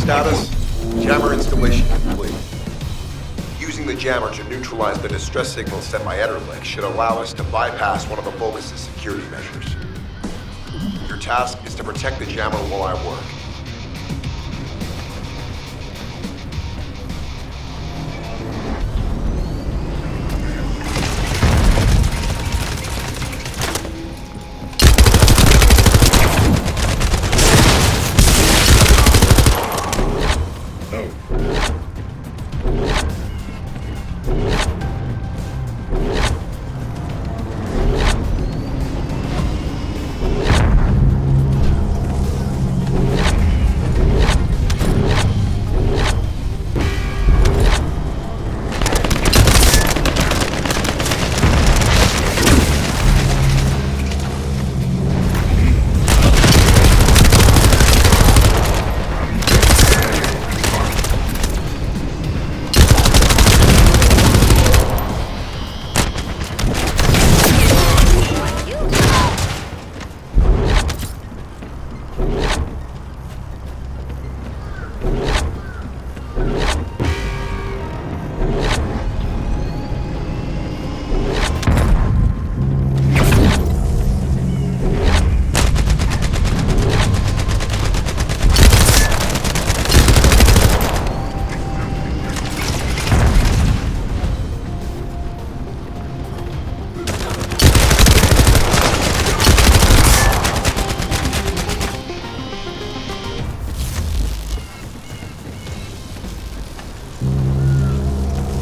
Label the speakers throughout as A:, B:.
A: Status, jammer installation complete. Using the jammer to neutralize the distress signal sent by Ederlich should allow us to bypass one of the bogus' security measures. Your task is to protect the jammer while I work.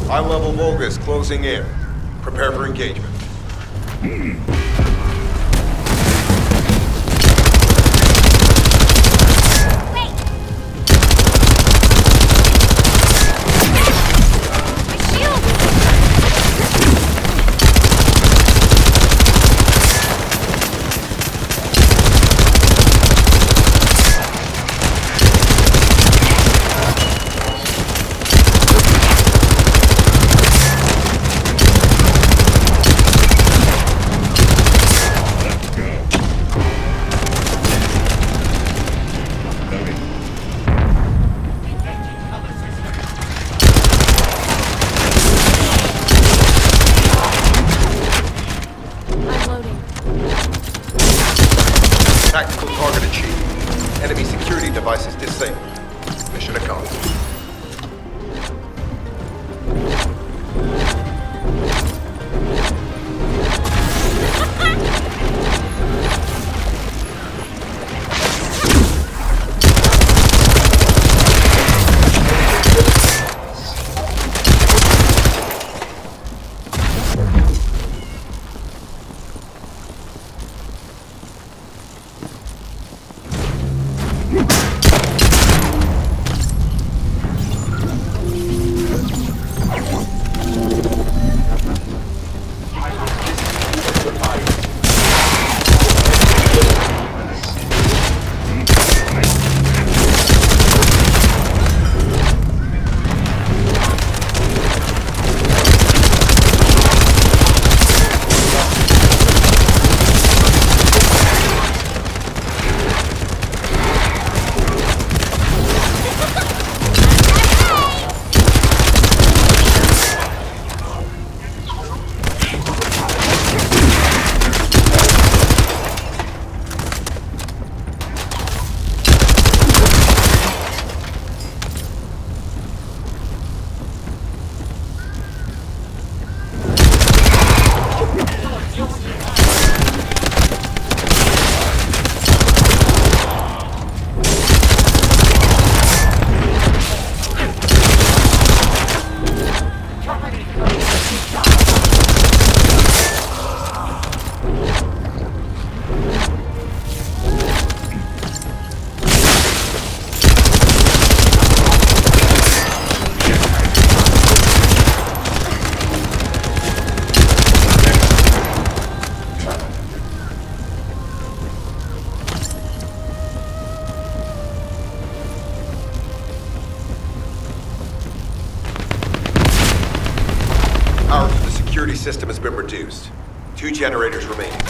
A: High-level Volga is closing in. Prepare for engagement. Tactical target achieved. Enemy security devices disabled. Mission accomplished. Power to the security system has been reduced. 2 generators remaining.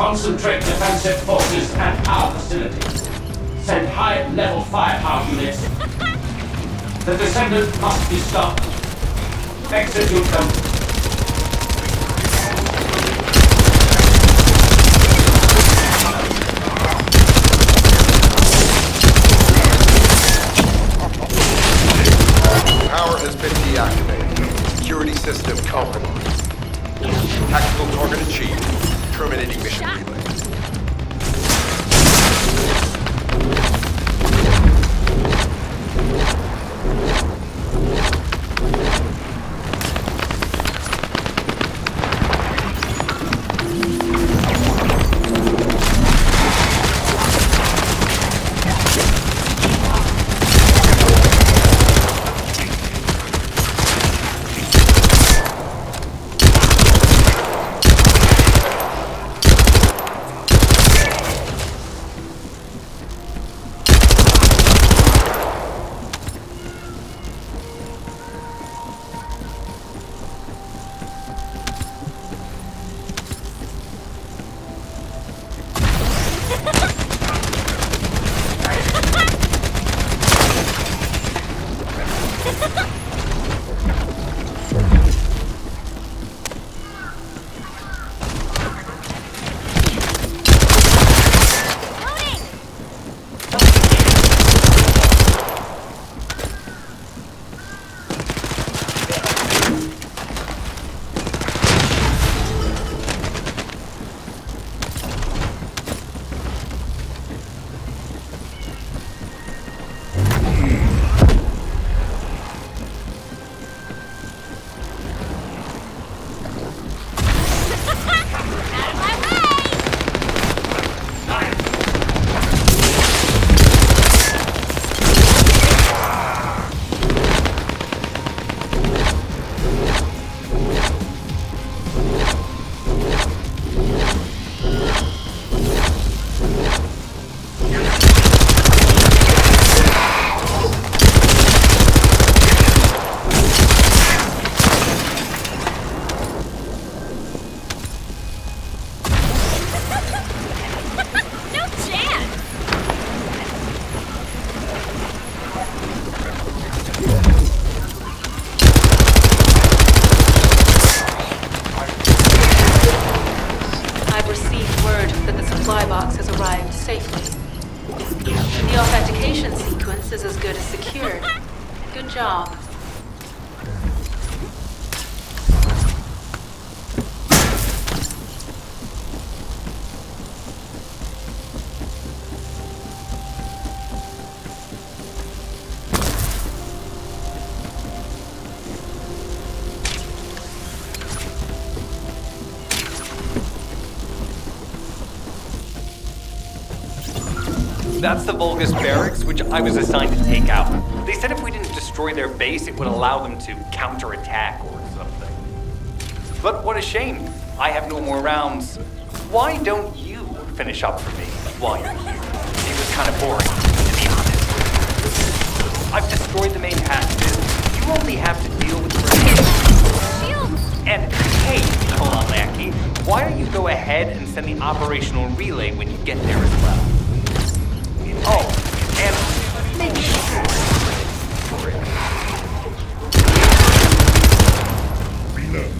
B: Concentrate defensive forces at our facility. Send high-level firepower units. The Descendant must be stopped. Execute them.
A: Power has been deactivated. Security system compromised. Tactical target achieved. Terminating mission relay.
C: Is as good as secured. Good job.
D: That's the Vulgus barracks, which I was assigned to take out. They said if we didn't destroy their base, it would allow them to counterattack or something. But what a shame. I have no more rounds. Why don't you finish up for me while you're here? It was kind of boring, to be honest. I've destroyed the main passages. You only have to deal with the shields. And hey, hold on, Lackey. Why don't you go ahead and send the operational relay when you get there as well? Oh, and make sure for it. Reload.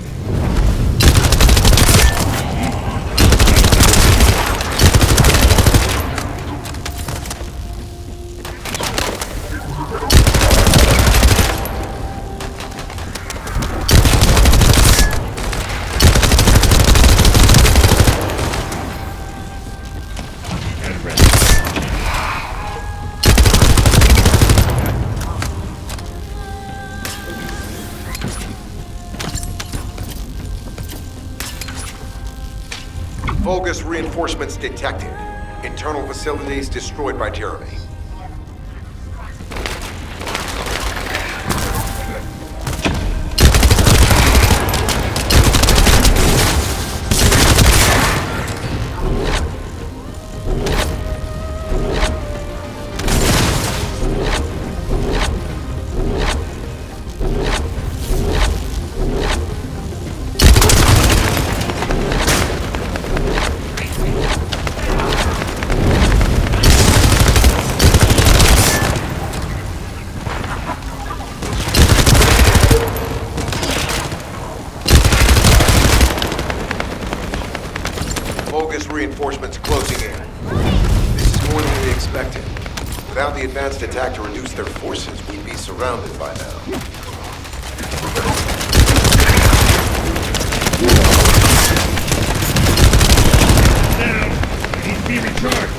A: Vulgus reinforcements detected. Internal facilities destroyed by Jeremy. Vulgus reinforcements closing in. This is more than we expected. Without the advanced attack to reduce their forces, we'd be surrounded by now.
E: Down! Need to be recharged!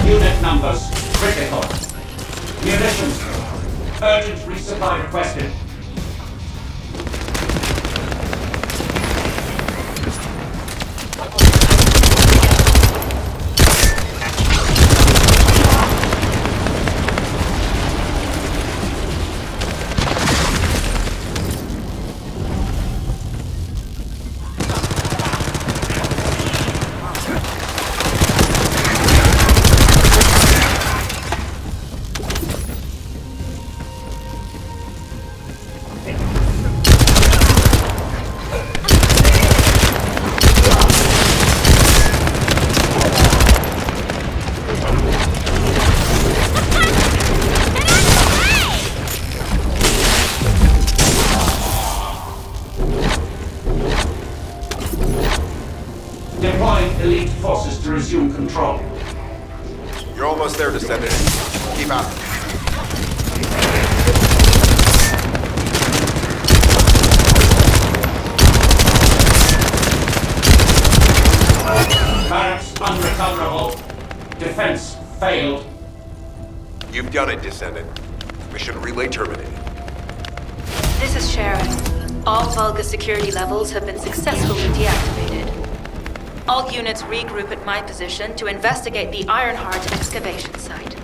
B: Unit numbers critical. Munitions. Urgent resupply requested. Deploying elite forces to resume control.
A: You're almost there, Descendant. Keep out.
B: Barracks unrecoverable. Defense failed.
A: You've done it, Descendant. Mission relay terminated.
C: This is Sharon. All Vulgus security levels have been successfully deactivated. All units regroup at my position to investigate the Ironheart excavation site.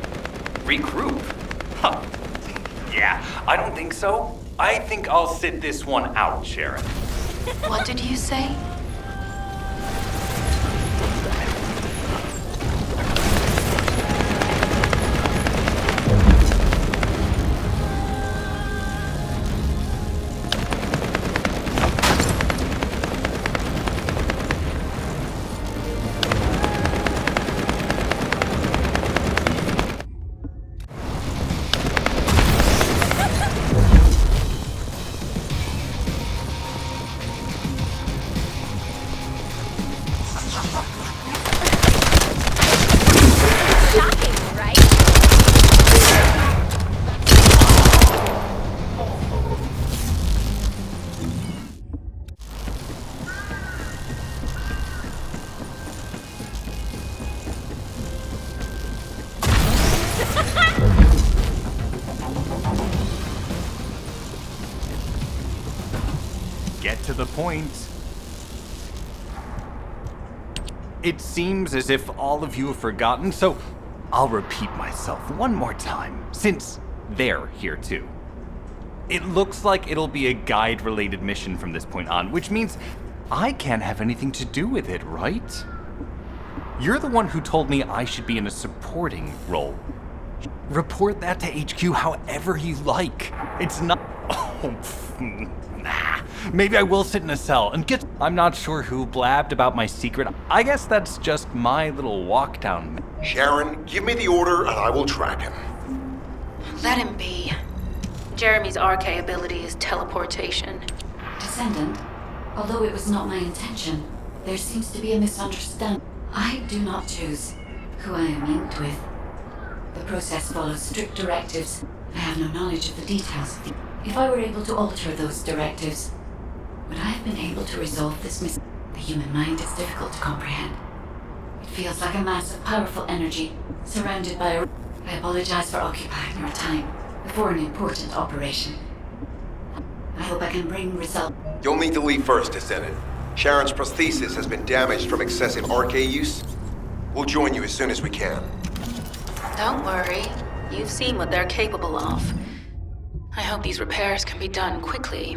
D: Regroup? Huh. Yeah, I don't think so. I think I'll sit this one out, Sharon.
C: What did you say?
D: Get to the point. It seems as if all of you have forgotten, so I'll repeat myself one more time, since they're here too. It looks like it'll be a guide-related mission from this point on, which means I can't have anything to do with it, right? You're the one who told me I should be in a supporting role. Report that to HQ however you like. It's not... Oh, nah. Maybe I will sit in a cell and get... I'm not sure who blabbed about my secret. I guess that's just my little walk down.
A: Sharon, give me the order and I will track him.
C: Let him be. Jeremy's RK ability is teleportation.
F: Descendant, although it was not my intention, there seems to be a misunderstanding. I do not choose who I am linked with. The process follows strict directives. I have no knowledge of the details. If I were able to alter those directives, would I have been able to resolve this The human mind is difficult to comprehend. It feels like a mass of powerful energy surrounded by a... I apologize for occupying your time before an important operation. I hope I can bring results.
A: You'll need to leave first, Descendant. Sharon's prosthesis has been damaged from excessive RK use. We'll join you as soon as we can.
C: Don't worry. You've seen what they're capable of. I hope these repairs can be done quickly.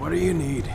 G: What do you need?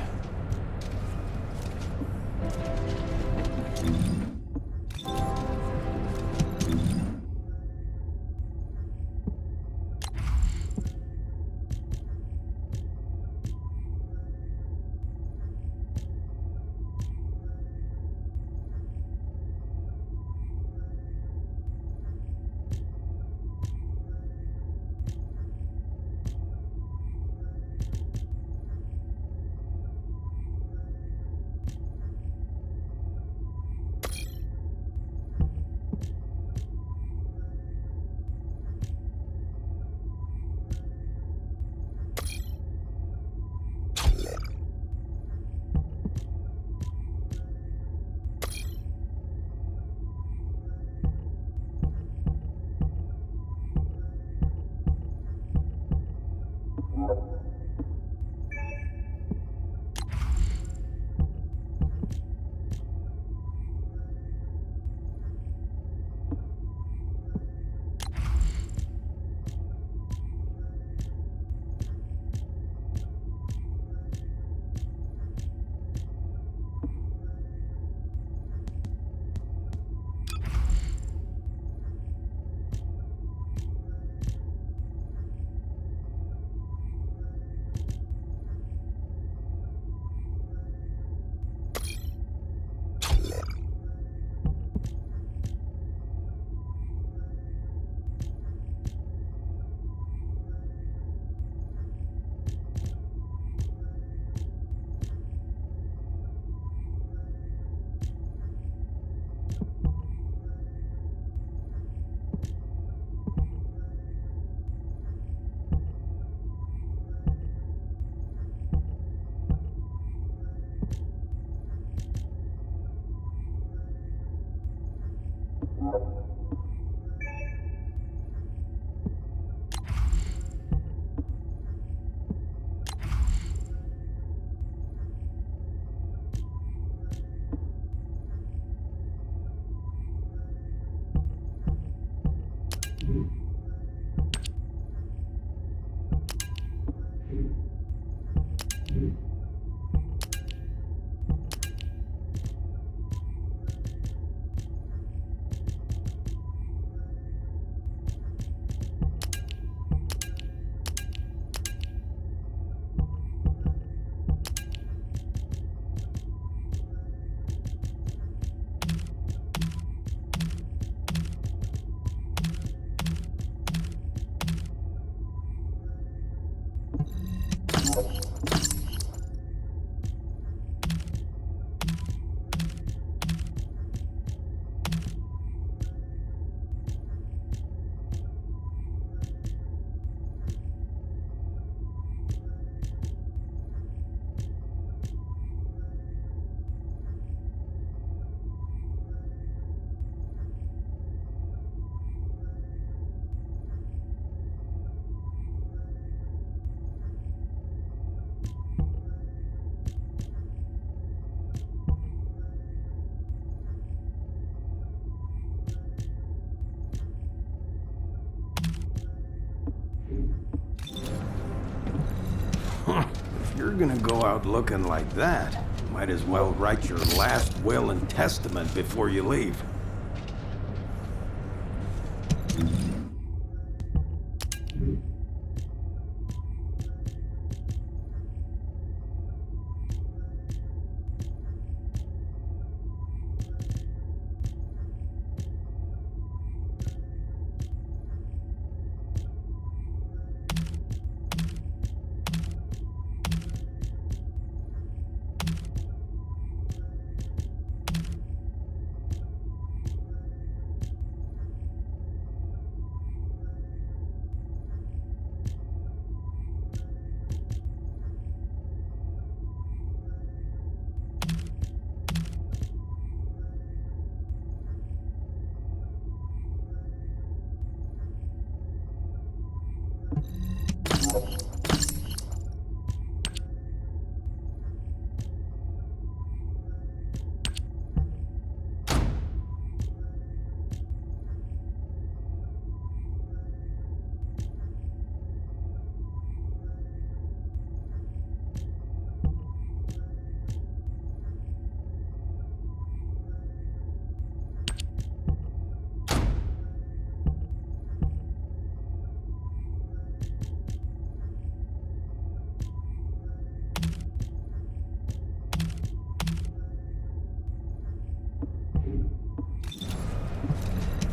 G: If you're gonna go out looking like that, might as well write your last will and testament before you leave.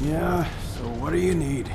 G: Yeah, so what do you need?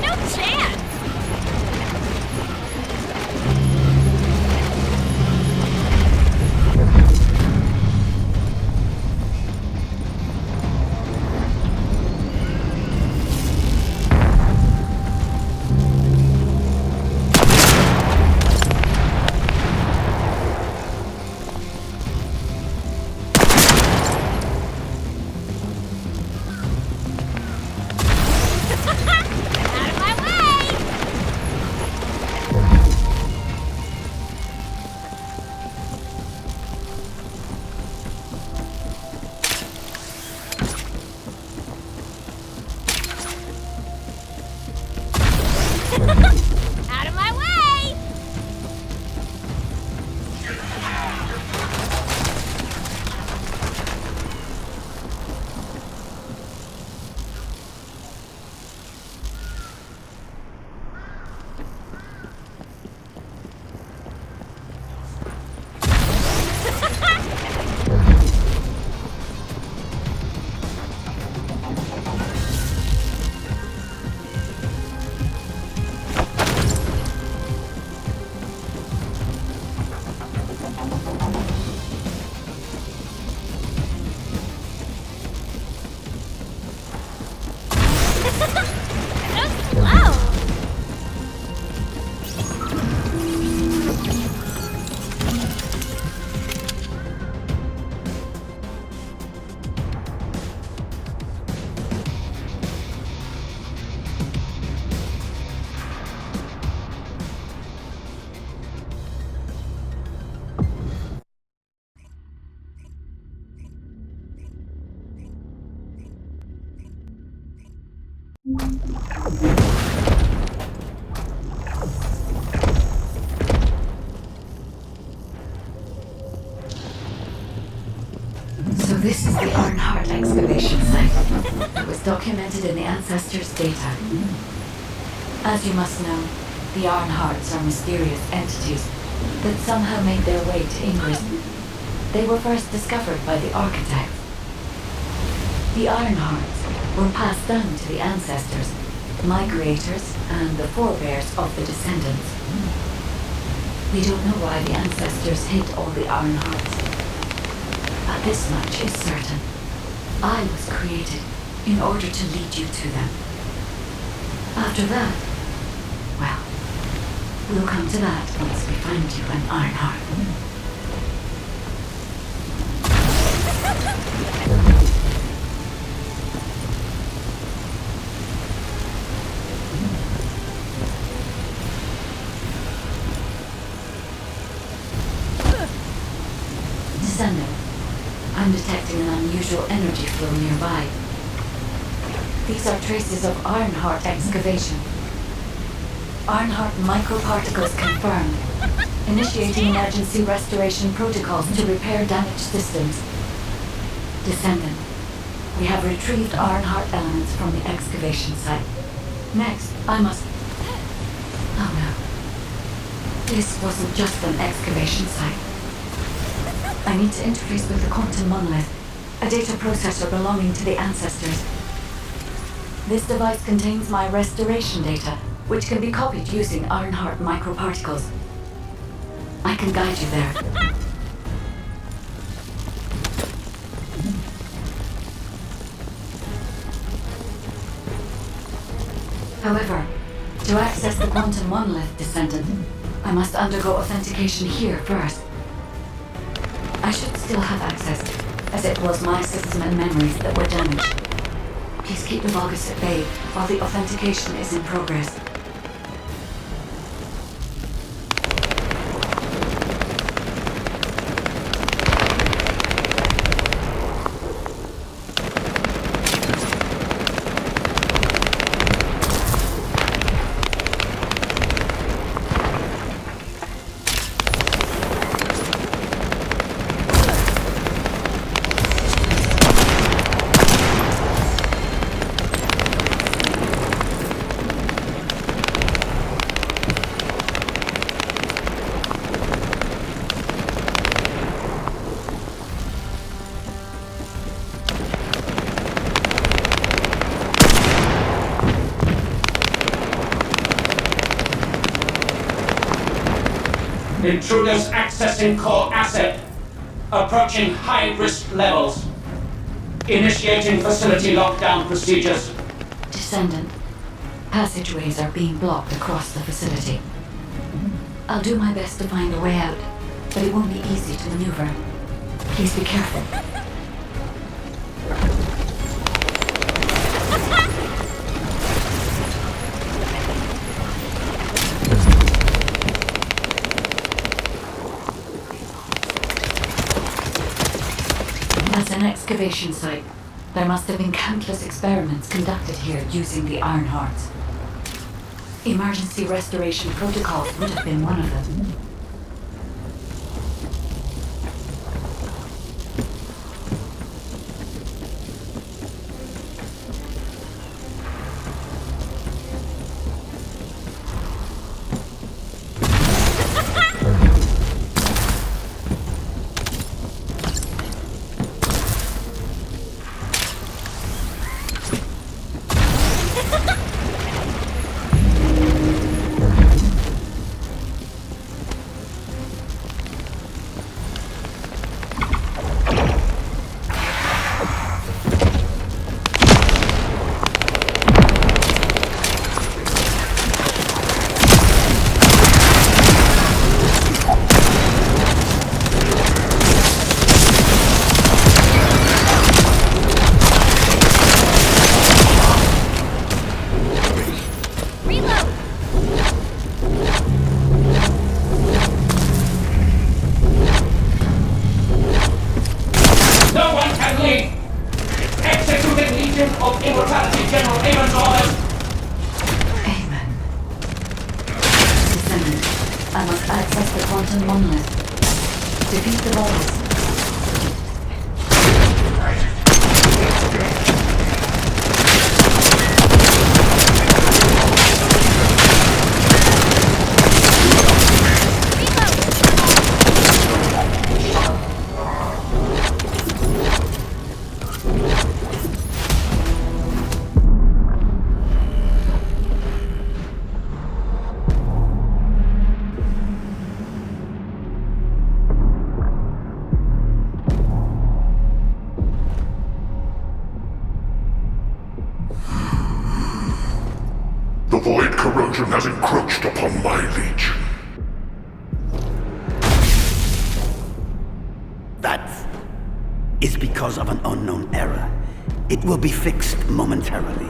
H: No chance! Out of my way! Out of my way! So slow!
F: So this is the Arnhart excavation site. It was documented in the Ancestors' data. As you must know, the Arnharts are mysterious entities that somehow made their way to Ingress. They were first discovered by the architects. The Ironhearts were passed down to the Ancestors, my creators, and the forebears of the Descendants. We don't know why the Ancestors hid all the Ironhearts. But this much is certain. I was created in order to lead you to them. After that, well, we'll come to that once we find you an Ironheart. Descendant, I'm detecting an unusual unusual energy flow nearby. These are traces of Ironheart excavation. Ironheart microparticles confirmed. Initiating emergency restoration protocols to repair damaged systems. Descendant, we have retrieved Ironheart elements from the excavation site. Next, I must... Oh no. This wasn't just an excavation site. I need to interface with the quantum monolith, a data processor belonging to the ancestors. This device contains my restoration data, which can be copied using Ironheart microparticles. I can guide you there. However, to access the quantum monolith, Descendant, I must undergo authentication here first. I should still have access, as it was my system and memories that were damaged. Please keep the Vulgus at bay while the authentication is in progress.
B: Intruders accessing core asset. Approaching high-risk levels. Initiating facility lockdown procedures.
F: Descendant, passageways are being blocked across the facility. I'll do my best to find a way out, but it won't be easy to maneuver. Please be careful. That's an excavation site. There must have been countless experiments conducted here using the Ironhearts. Emergency restoration protocols would have been one of them. I must access the quantum monolith. Defeat the Vulgus.
E: The void corrosion has encroached upon my legion.
I: That is because of an unknown error. It will be fixed momentarily.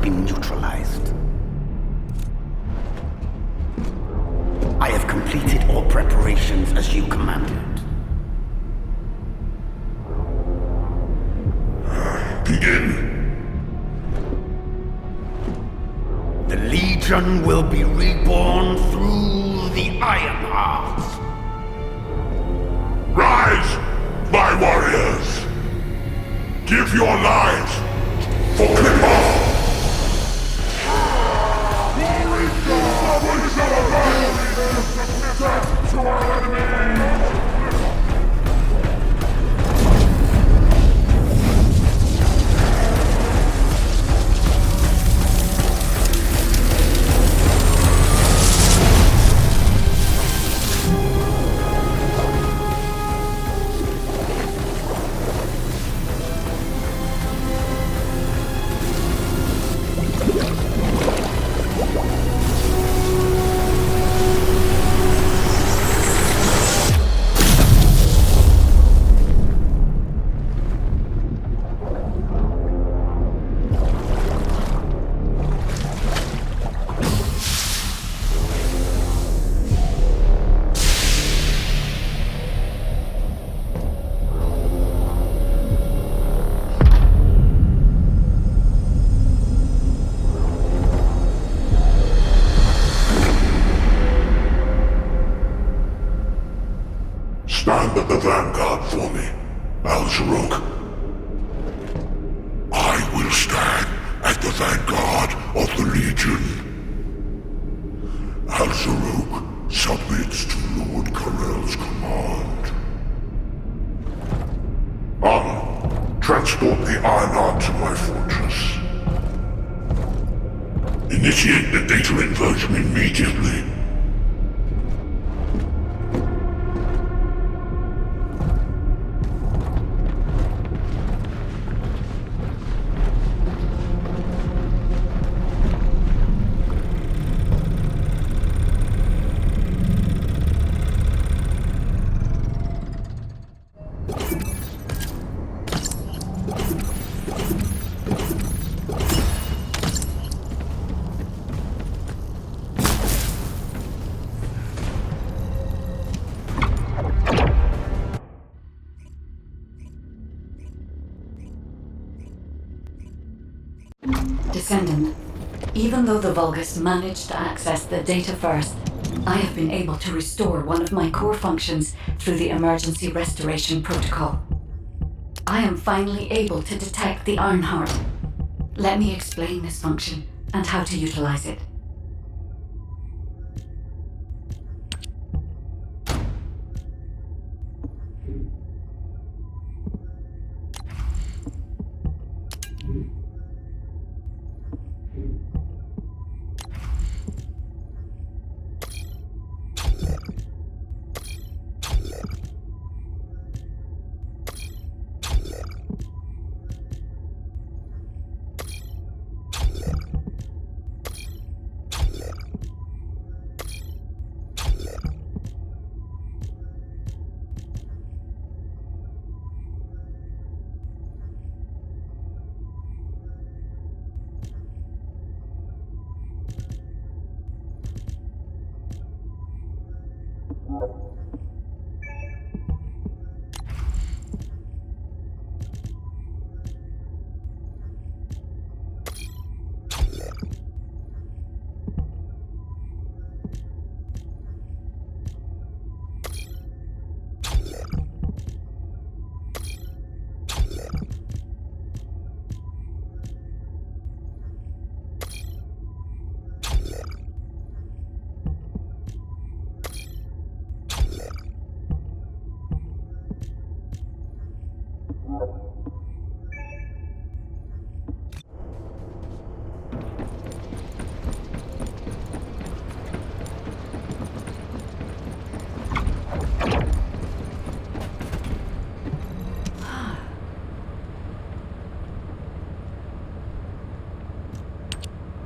I: been neutralized. I have completed all preparations as you commanded.
E: Begin.
I: The Legion will be reborn through the Ironheart.
E: Rise, my warriors! Give your lives for Clipper! Stand at the vanguard for me, Al-Zaruk. I will stand at the vanguard of the Legion. Al-Zaruk submits to Lord Karel's command. Anna, transport the Ironheart to my fortress. Initiate the data inversion immediately.
F: Descendant, even though the Vulgus managed to access the data first, I have been able to restore one of my core functions through the emergency restoration protocol. I am finally able to detect the Ironheart. Let me explain this function and how to utilize it.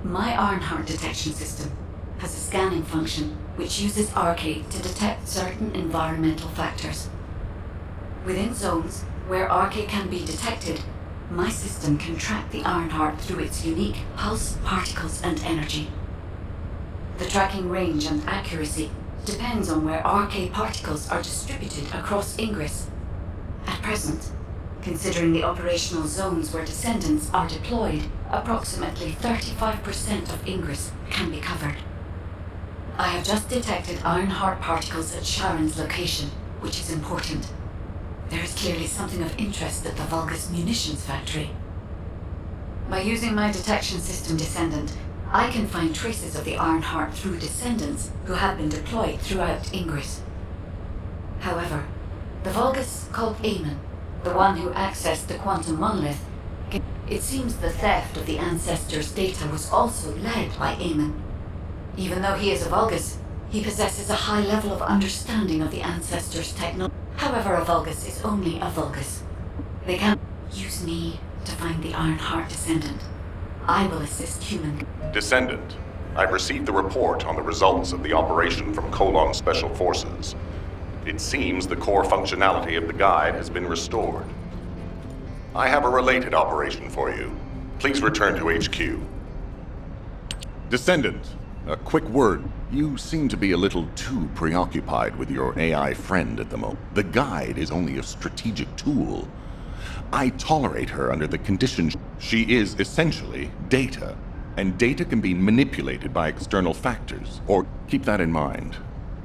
F: My Ironheart detection system has a scanning function which uses Arcade to detect certain environmental factors. Within zones where Arcade can be detected, My system can track the Ironheart through its unique pulse, particles, and energy. The tracking range and accuracy depends on where RK particles are distributed across Ingress. At present, considering the operational zones where Descendants are deployed, approximately 35% of Ingress can be covered. I have just detected Ironheart particles at Sharon's location, which is important. There is clearly something of interest at the Vulgus munitions factory. By using my detection system Descendant, I can find traces of the Ironheart through Descendants who have been deployed throughout Ingress. However, the Vulgus called Amon, the one who accessed the quantum monolith, it seems the theft of the Ancestors' data was also led by Amon. Even though he is a Vulgus, he possesses a high level of understanding of the Ancestors' technology. However, a Vulgus is only a Vulgus. They can't use me to find the Ironheart Descendant. I will assist human.
E: Descendant, I've received the report on the results of the operation from Colon Special Forces. It seems the core functionality of the guide has been restored. I have a related operation for you. Please return to HQ. Descendant, a quick word. You seem to be a little too preoccupied with your AI friend at the moment. The guide is only a strategic tool. I tolerate her under the condition she is essentially data, and data can be manipulated by external factors. Or keep that in mind,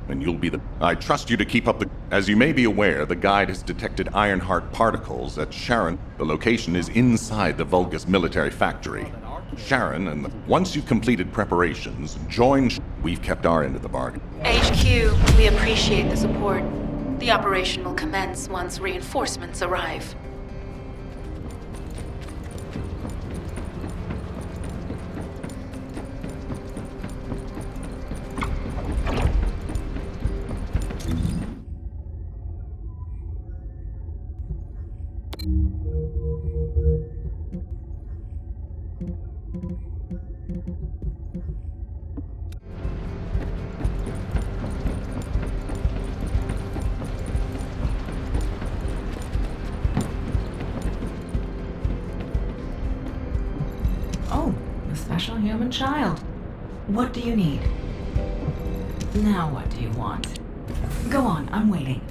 E: and you'll be the... I trust you to keep up the... As you may be aware, the guide has detected Ironheart particles at Sharon. The location is inside the Vulgus military factory. Sharon, and once you've completed preparations, join... We've kept our end of the bargain.
C: HQ, we appreciate the support. The operation will commence once reinforcements arrive.
J: Oh, a special human child. What do you need? Now what do you want? Go on, I'm waiting.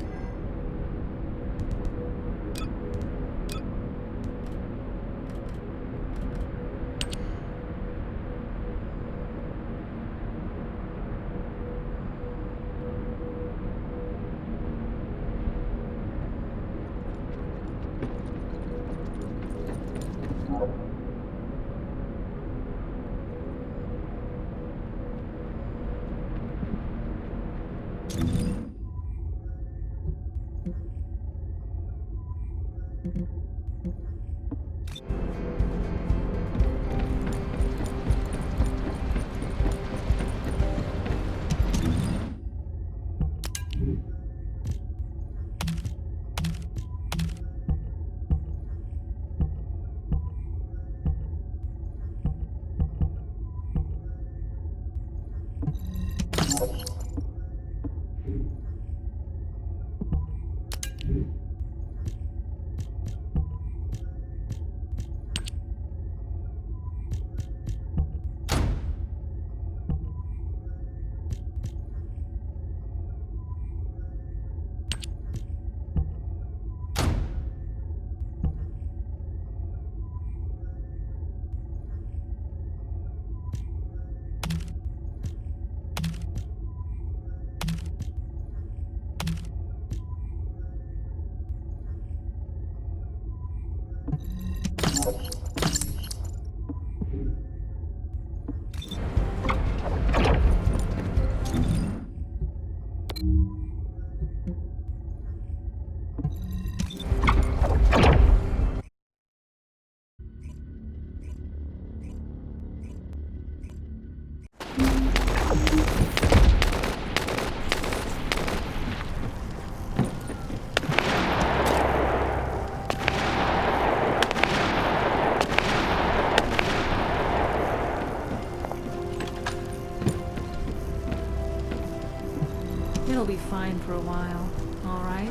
J: It'll be fine for a while, all right?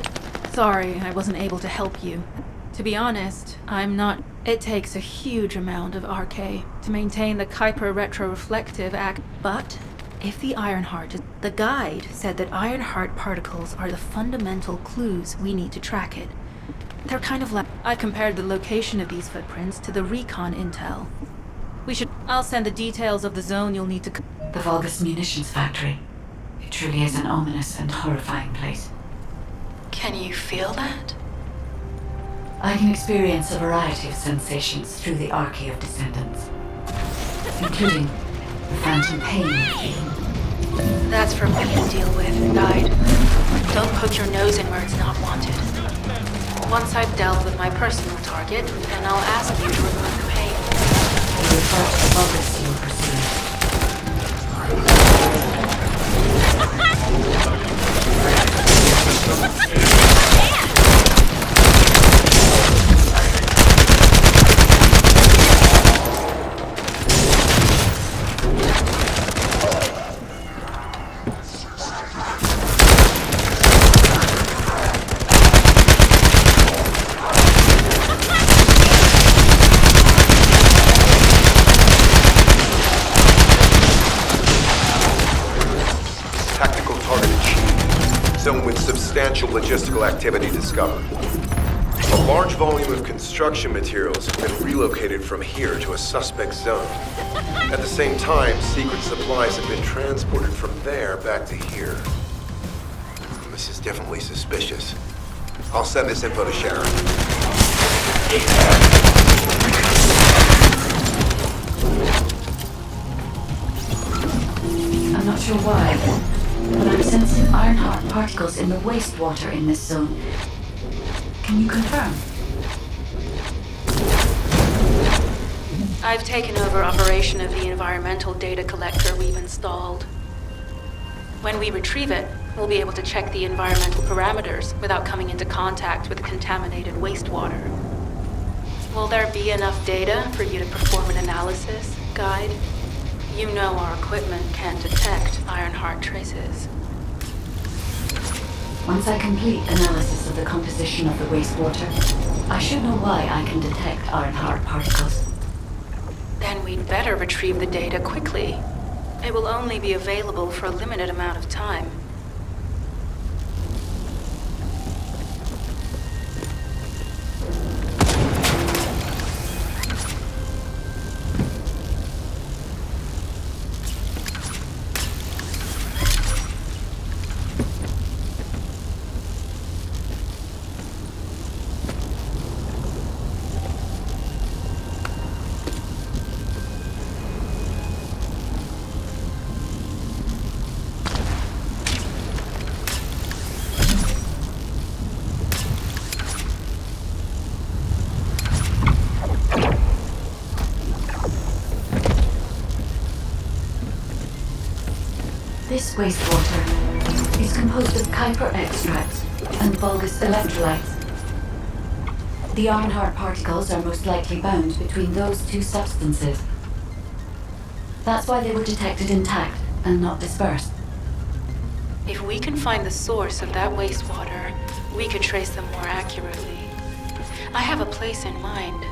J: Sorry I wasn't able to help you.
C: To be honest, I'm not. It takes a huge amount of RK to maintain the Kuiper retroreflective act. But if the Ironheart is. The guide said that Ironheart particles are the fundamental clues we need to track it. They're kind of like. I compared the location of these footprints to the recon intel. We should. I'll send the details of the zone you'll need to.
F: The Vulgus munitions factory. It truly is an ominous and horrifying place.
C: Can you feel that?
F: I can experience a variety of sensations through the archy of descendants, including the phantom pain you feel.
C: That's for me to deal with, Guide. Don't poke your nose in where it's not wanted. Once I've dealt with my personal target, then I'll ask you to remove the pain.
F: You refer to the Vulgus you perceive.
A: Zone with substantial logistical activity discovered. A large volume of construction materials have been relocated from here to a suspect zone. At the same time, secret supplies have been transported from there back to here. This is definitely suspicious. I'll send this info to Sharon.
F: I'm not sure why, but I'm sensing Ironheart particles in the wastewater in this zone. Can you confirm?
C: I've taken over operation of the environmental data collector we've installed. When we retrieve it, we'll be able to check the environmental parameters without coming into contact with contaminated wastewater. Will there be enough data for you to perform an analysis, Guide? You know our equipment can't detect Ironheart traces.
F: Once I complete analysis of the composition of the wastewater, I should know why I can detect Ironheart particles.
C: Then we'd better retrieve the data quickly. It will only be available for a limited amount of time.
F: This wastewater is composed of Kuiper extracts and Vulgus electrolytes. The Ironheart particles are most likely bound between those two substances. That's why they were detected intact and not dispersed.
C: If we can find the source of that wastewater, we could trace them more accurately. I have a place in mind.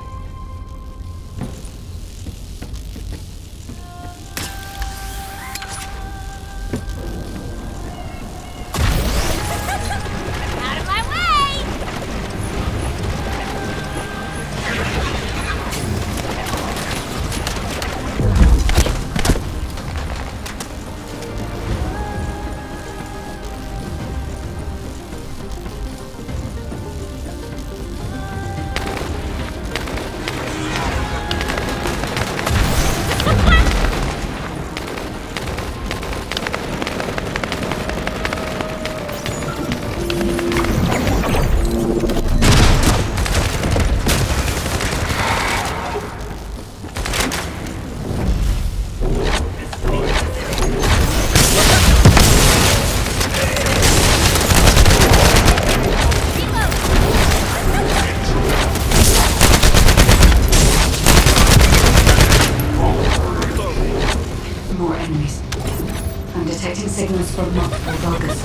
F: Signals from multiple Vulgus.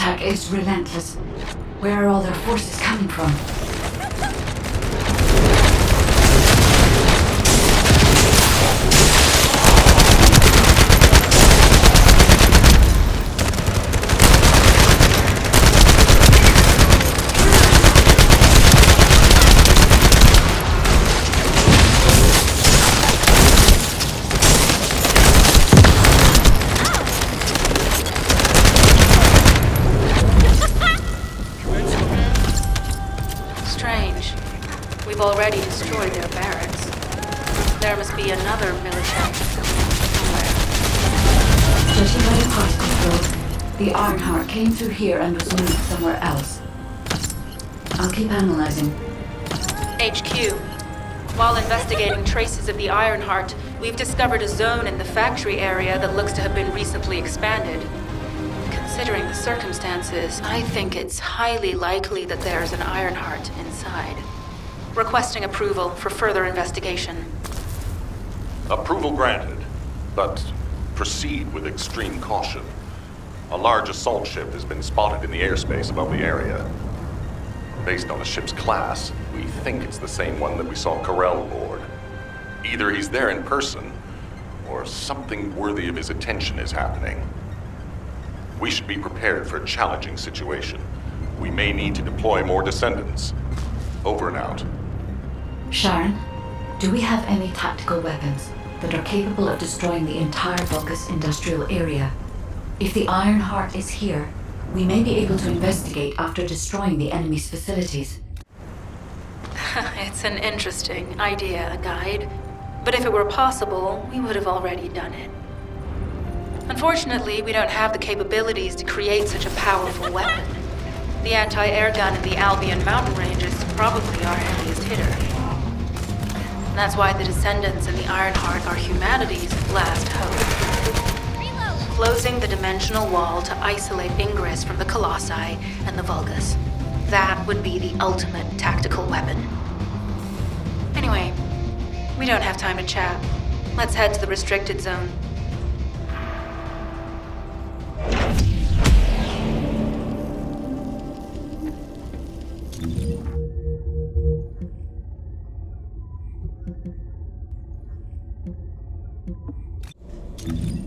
F: attack is relentless. Where are all their forces coming from?
C: Strange. We've already destroyed their barracks. There must be another military somewhere.
F: Judging by the particle flow, the Ironheart came through here and was moved somewhere else. I'll keep analyzing.
C: HQ. While investigating traces of the Ironheart, we've discovered a zone in the factory area that looks to have been recently expanded. Considering the circumstances, I think it's highly likely that there's an Ironheart inside. Requesting approval for further investigation.
E: Approval granted, but proceed with extreme caution. A large assault ship has been spotted in the airspace above the area. Based on the ship's class, we think it's the same one that we saw Carell aboard. Either he's there in person, or something worthy of his attention is happening. We should be prepared for a challenging situation. We may need to deploy more Descendants. Over and out.
F: Sharon, do we have any tactical weapons that are capable of destroying the entire Vulgus industrial area? If the Ironheart is here, we may be able to investigate after destroying the enemy's facilities.
C: It's an interesting idea, Guide. But if it were possible, we would have already done it. Unfortunately, we don't have the capabilities to create such a powerful weapon. The anti-air gun in the Albion mountain range is probably our heaviest hitter. That's why the Descendants and the Ironheart are humanity's last hope.
H: Reload.
C: Closing the dimensional wall to isolate Ingress from the Colossi and the Vulgus. That would be the ultimate tactical weapon. Anyway, we don't have time to chat. Let's head to the restricted zone.
F: Thank you.